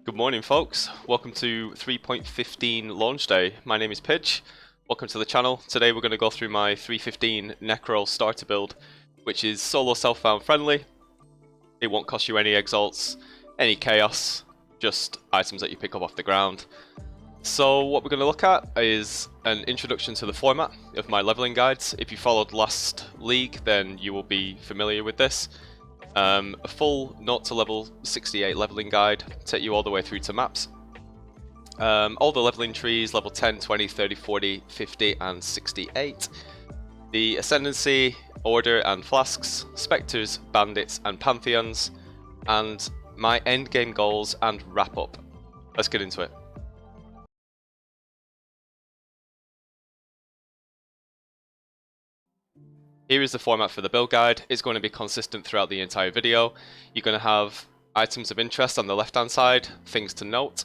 Good morning, folks. Welcome to 3.15 launch day. My name is Pidge. Welcome to the channel. Today we're going to go through my 3.15 Necro starter build, which is solo self-found friendly. It won't cost you any exalts, any chaos, just items that you pick up off the ground. So what we're going to look at is an introduction to the format of my leveling guides. If you followed last league, then you will be familiar with this. A full 0 to level 68 leveling guide, take you all the way through to maps. All the leveling trees, level 10, 20, 30, 40, 50 and 68. The Ascendency, Order and Flasks, Spectres, Bandits and Pantheons, and my endgame goals and wrap up. Let's get into it. Here is the format for the build guide. It's going to be consistent throughout the entire video. You're going to have items of interest on the left hand side, things to note,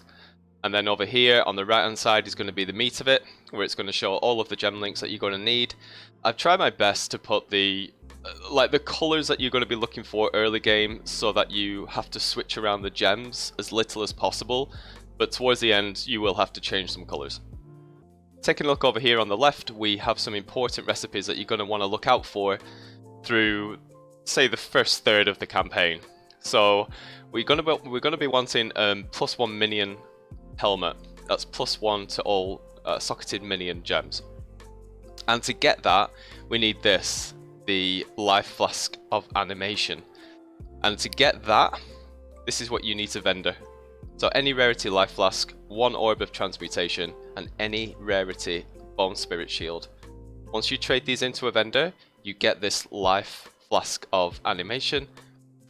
and then over here on the right hand side is going to be the meat of it, where it's going to show all of the gem links that you're going to need. I've tried my best to put the colors that you're going to be looking for early game so that you have to switch around the gems as little as possible, but towards the end you will have to change some colors. Taking a look over here on the left, we have some important recipes that you're going to want to look out for through, say, the first third of the campaign. So we're going to be wanting +1 minion helmet. That's +1 to all socketed minion gems. And to get that, we need this, the life flask of animation. And to get that, this is what you need to vendor. So any rarity life flask, 1 orb of transmutation, and any rarity bone spirit shield. Once you trade these into a vendor, you get this life flask of animation.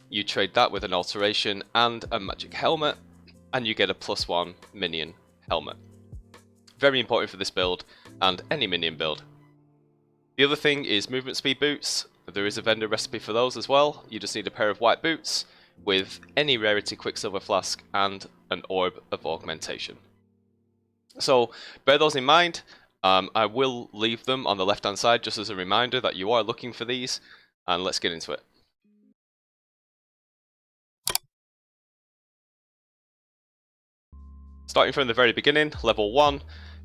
You trade that with an alteration and a magic helmet, and you get a +1 minion helmet. Very important for this build and any minion build. The other thing is movement speed boots. There is a vendor recipe for those as well. You just need a pair of white boots with any rarity quicksilver flask and an orb of augmentation. So bear those in mind. I will leave them on the left hand side just as a reminder that you are looking for these, and let's get into it. Starting from the very beginning, level 1,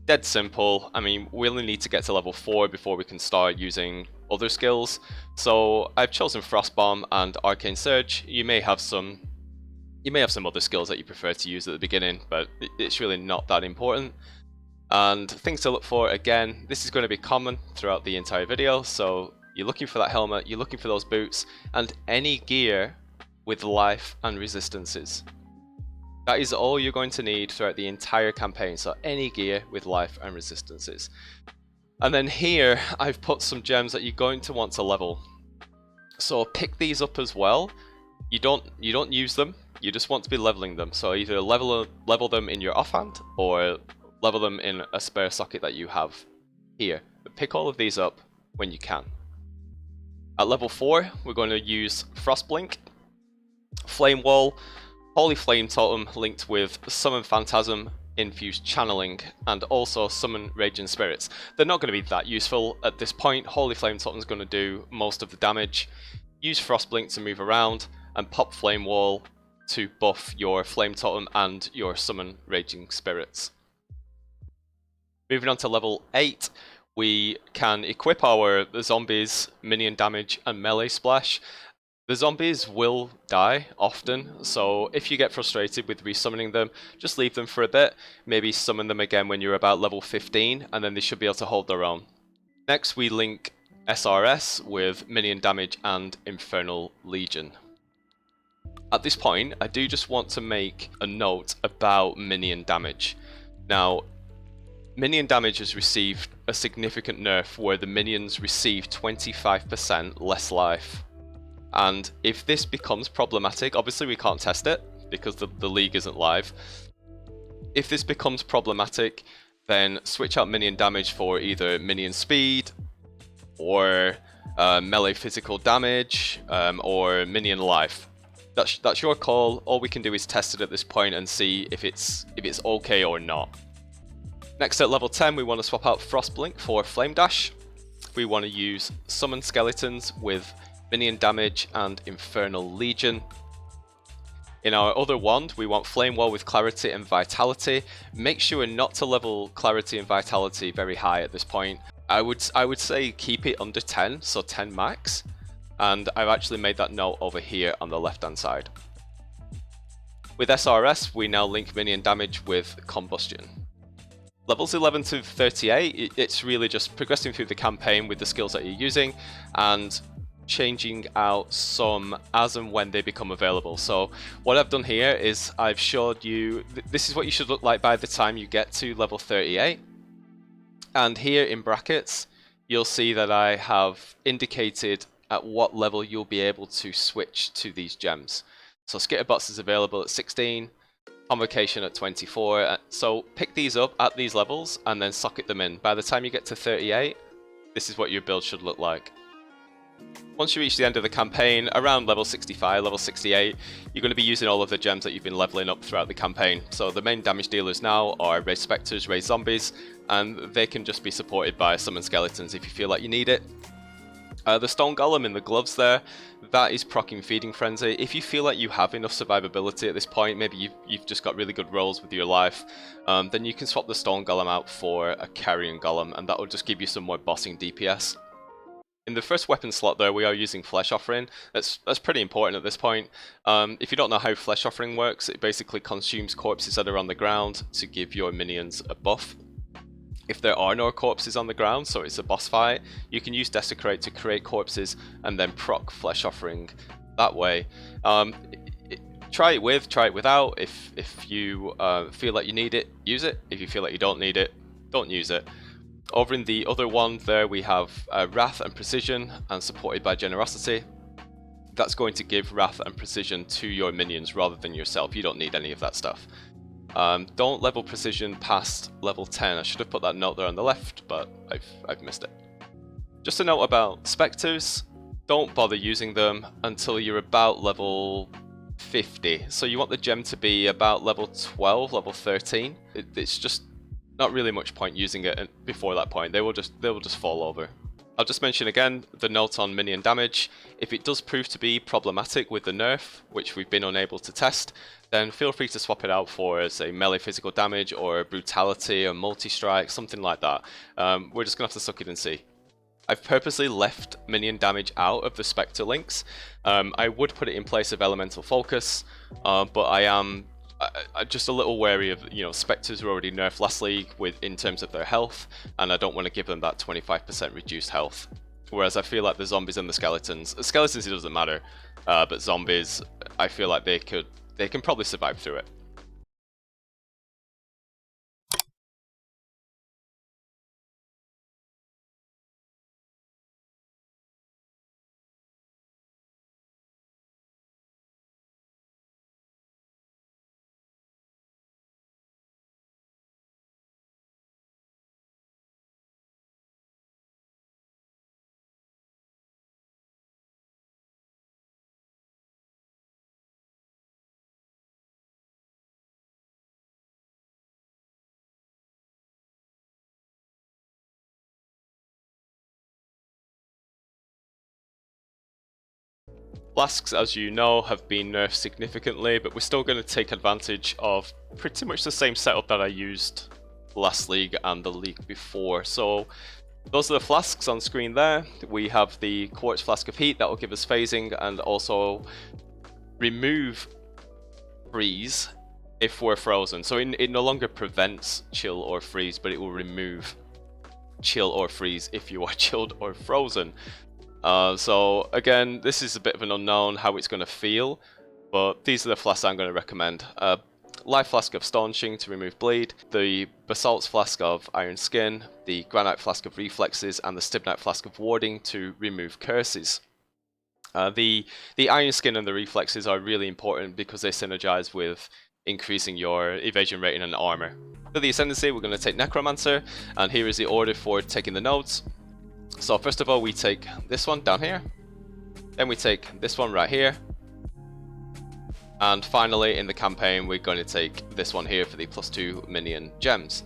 dead simple. I mean, we only need to get to level 4 before we can start using other skills. So I've chosen Frostbomb and Arcane Surge. You may have some other skills that you prefer to use at the beginning, but it's really not that important. And things to look for, again, this is going to be common throughout the entire video. So you're looking for that helmet, you're looking for those boots, and any gear with life and resistances. That is all you're going to need throughout the entire campaign, so any gear with life and resistances. And then here, I've put some gems that you're going to want to level. So pick these up as well. You don't use them, you just want to be leveling them. So either level them in your offhand, or level them in a spare socket that you have here. But pick all of these up when you can. At level 4, we're going to use Frostblink, Flame Wall, Holy Flame Totem linked with Summon Phantasm, Infused Channeling, and also Summon Raging Spirits. They're not going to be that useful at this point. Holy Flame Totem is going to do most of the damage. Use Frostblink to move around, and pop Flame Wall to buff your Flame Totem and your Summon Raging Spirits. Moving on to level 8, we can equip our zombies, minion damage, and melee splash. The zombies will die often, so if you get frustrated with resummoning them, just leave them for a bit, maybe summon them again when you're about level 15, and then they should be able to hold their own. Next we link SRS with minion damage and Infernal Legion. At this point, I do just want to make a note about minion damage. Now, minion damage has received a significant nerf where the minions receive 25% less life. And if this becomes problematic, obviously we can't test it because the league isn't live. If this becomes problematic, then switch out minion damage for either minion speed or melee physical damage or minion life. That's your call. All we can do is test it at this point and see if it's okay or not. Next at level 10, we want to swap out Frostblink for Flame Dash. We want to use Summon Skeletons with Minion damage and Infernal Legion. In our other wand, we want Flame Wall with Clarity and Vitality. Make sure not to level Clarity and Vitality very high at this point. I would say keep it under 10, so 10 max. And I've actually made that note over here on the left hand side. With SRS, we now link minion damage with Combustion. Levels 11 to 38, it's really just progressing through the campaign with the skills that you're using and changing out some as and when they become available. So what I've done here is I've showed you, this is what you should look like by the time you get to level 38. And here in brackets, you'll see that I have indicated at what level you'll be able to switch to these gems. So Skitterbots is available at 16, Convocation at 24, so pick these up at these levels and then socket them in. By the time you get to 38, this is what your build should look like. Once you reach the end of the campaign, around level 65, level 68, you're going to be using all of the gems that you've been leveling up throughout the campaign. So the main damage dealers now are raise Spectres, raise Zombies, and they can just be supported by Summon Skeletons if you feel like you need it. The Stone Golem in the gloves there, that is proccing Feeding Frenzy. If you feel like you have enough survivability at this point, maybe you've just got really good rolls with your life, then you can swap the Stone Golem out for a Carrion Golem, and that will just give you some more bossing DPS. In the first weapon slot there, we are using Flesh Offering. That's pretty important at this point. If you don't know how Flesh Offering works, it basically consumes corpses that are on the ground to give your minions a buff. If there are no corpses on the ground, so it's a boss fight, you can use Desecrate to create corpses and then proc Flesh Offering that way. Try it with, try it without. If you feel like you need it, use it. If you feel like you don't need it, don't use it. Over in the other one there, we have Wrath and Precision, and supported by Generosity. That's going to give Wrath and Precision to your minions rather than yourself. You don't need any of that stuff. Don't level Precision past level 10. I should have put that note there on the left, but I've missed it. Just a note about Spectres. Don't bother using them until you're about level 50. So you want the gem to be about level 12, level 13. It's just not really much point using it before that point. They will just fall over. I'll just mention again the note on minion damage. If it does prove to be problematic with the nerf, which we've been unable to test, then feel free to swap it out for, say, melee physical damage or brutality or multi-strike, something like that. We're just gonna have to suck it and see. I've purposely left minion damage out of the Spectre links. I would put it in place of elemental focus, but I'm just a little wary of, Spectres were already nerfed last league in terms of their health, and I don't want to give them that 25% reduced health. Whereas I feel like the zombies and the skeletons it doesn't matter, but zombies, I feel like they can probably survive through it. Flasks, as you know, have been nerfed significantly, but we're still going to take advantage of pretty much the same setup that I used last league and the league before. So those are the flasks on screen there. We have the Quartz Flask of Heat that will give us phasing and also remove freeze if we're frozen. So it no longer prevents chill or freeze, but it will remove chill or freeze if you are chilled or frozen. So again, this is a bit of an unknown how it's going to feel, but these are the flasks I'm going to recommend. Life Flask of Staunching to remove bleed, the Basalt's Flask of Iron Skin, the Granite Flask of Reflexes, and the Stibnite Flask of Warding to remove curses. The Iron Skin and the Reflexes are really important because they synergize with increasing your evasion rating and armor. For the Ascendancy, we're going to take Necromancer, and here is the order for taking the nodes. So first of all, we take this one down here, then we take this one right here, and finally in the campaign we're going to take this one here for the +2 minion gems.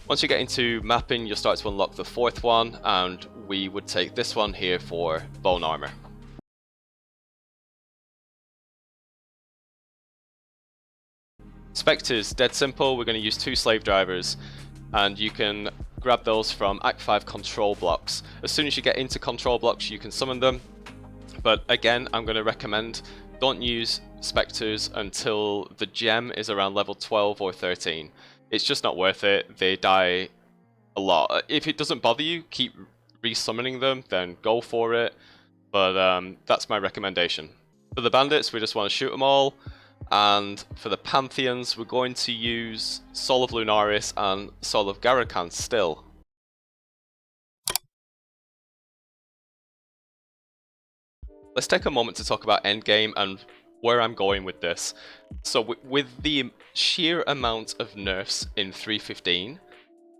Once you get into mapping, you'll start to unlock the fourth one, and we would take this one here for bone armor. Spectres, dead simple, we're going to use 2 slave drivers, and you can grab those from Act 5 control blocks. As soon as you get into control blocks you can summon them, but again I'm going to recommend don't use Spectres until the gem is around level 12 or 13. It's just not worth it, they die a lot. If it doesn't bother you, keep resummoning them, then go for it, but that's my recommendation. For the bandits, we just want to shoot them all, and for the Pantheons, we're going to use Soul of Lunaris and Soul of Garakan still. Let's take a moment to talk about endgame and where I'm going with this. So with the sheer amount of nerfs in 3.15,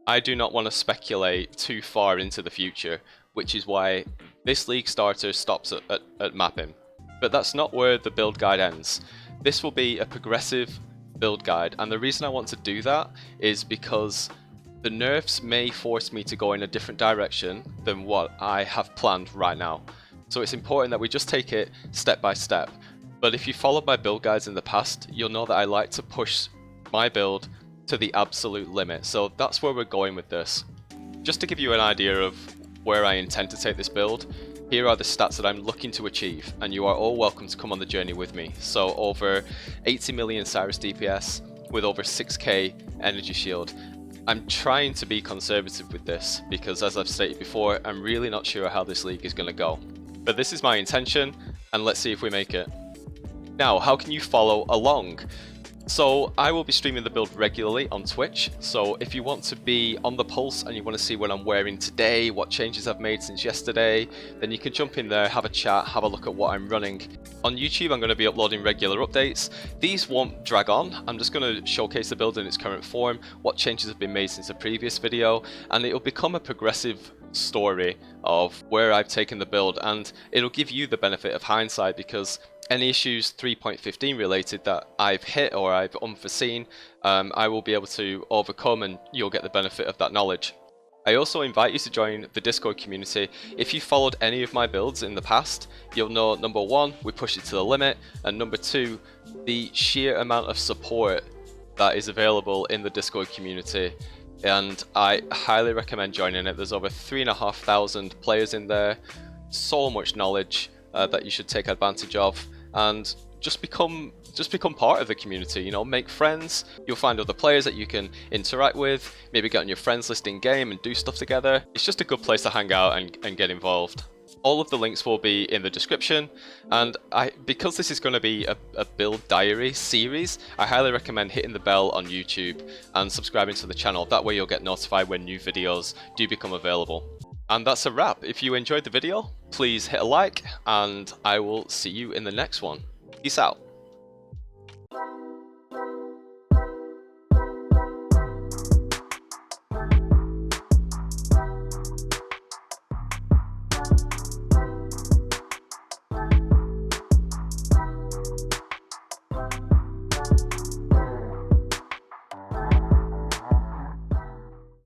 I do not want to speculate too far into the future, which is why this league starter stops at mapping. But that's not where the build guide ends. This will be a progressive build guide, and the reason I want to do that is because the nerfs may force me to go in a different direction than what I have planned right now. So it's important that we just take it step by step. But if you followed my build guides in the past, you'll know that I like to push my build to the absolute limit. So that's where we're going with this. Just to give you an idea of where I intend to take this build, here are the stats that I'm looking to achieve, and you are all welcome to come on the journey with me. So over 80 million Cyrus DPS with over 6k energy shield. I'm trying to be conservative with this because, as I've stated before, I'm really not sure how this league is going to go. But this is my intention, and let's see if we make it. Now, how can you follow along? So I will be streaming the build regularly on Twitch, so if you want to be on the pulse and you want to see what I'm wearing today, what changes I've made since yesterday, then you can jump in there, have a chat, have a look at what I'm running. On YouTube I'm going to be uploading regular updates. These won't drag on, I'm just going to showcase the build in its current form, what changes have been made since the previous video, and it'll become a progressive story of where I've taken the build, and it'll give you the benefit of hindsight because any issues 3.15 related that I've hit or I've unforeseen, I will be able to overcome, and you'll get the benefit of that knowledge. I also invite you to join the Discord community. If you followed any of my builds in the past, you'll know number 1, we push it to the limit, and number 2, the sheer amount of support that is available in the Discord community. And I highly recommend joining it. There's over 3,500 players in there, so much knowledge that you should take advantage of, and just become part of the community, you know, make friends. You'll find other players that you can interact with, maybe get on your friends list in game and do stuff together. It's just a good place to hang out and get involved. All of the links will be in the description, and because this is going to be a build diary series, I highly recommend hitting the bell on YouTube and subscribing to the channel. That way you'll get notified when new videos do become available. And that's a wrap. If you enjoyed the video, please hit a like, and I will see you in the next one. Peace out.